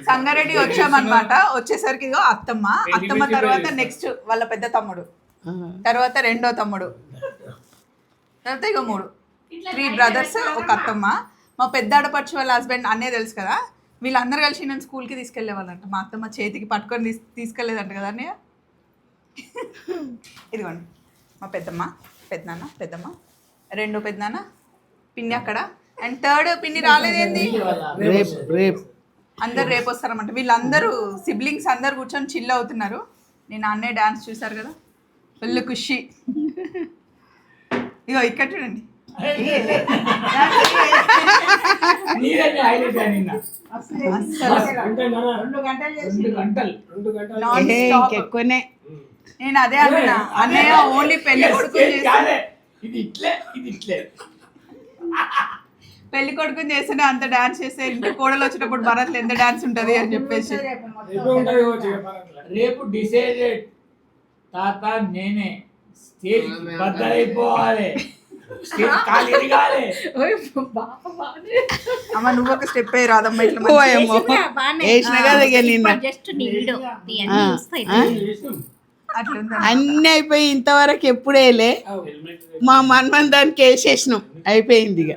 సంగారెడ్డి వచ్చామన్నమాట. వచ్చేసరికి ఇగో అత్తమ్మ తర్వాత నెక్స్ట్ వాళ్ళ పెద్ద తమ్ముడు, తర్వాత రెండో తమ్ముడు, తర్వాత ఇగో 3 బ్రదర్స్, ఒక అత్తమ్మ. మా పెద్ద ఆడపడుచు వాళ్ళ హస్బెండ్ అన్నే తెలుసు కదా, వీళ్ళందరూ కలిసి నేను స్కూల్కి తీసుకెళ్ళేవాళ్ళంట. మా అత్తమ్మ చేతికి పట్టుకొని తీసుకెళ్ళేదంట కదా అన్నయ్య. ఇదిగోండి మా పెద్దమ్మ, రెండో పెద్దనాన్న, పిన్ని అక్కడ, అండ్ థర్డ్ పిన్ని రాలేదేంది, అందరు రేపు వస్తారన్నమాట. వీళ్ళందరూ సిబ్లింగ్స్ అందరు కూర్చొని చిల్ అవుతున్నారు. నేను అన్నయ్య డాన్స్ చూసారు కదా, ఫుల్ ఖుషి. ఇగో ఇక్కడ చూడండి, ఎక్కువనే. నేను అదే అన్నా, అన్నయ్య ఓన్లీ పెళ్లి కొడుకుని చేస్తేనే అంత డాన్స్ చేస్తే ఇంటి కోడలు వచ్చినప్పుడు భరత్లో ఎంత డాన్స్ ఉంటది అని చెప్పేసి. రేపు డిసైడెడ్ తాత నేనే స్టేజ్ బద్దలైపోవాలి, అమ్మ నువ్వు ఒక స్టెప్ అయ్యి రాదమ్మ ఇట్లా అన్ని అయిపోయి ఇంతవరకు ఎప్పుడేలే మా మన్మన్ దానికి వేసేసినాం, అయిపోయింది ఇక.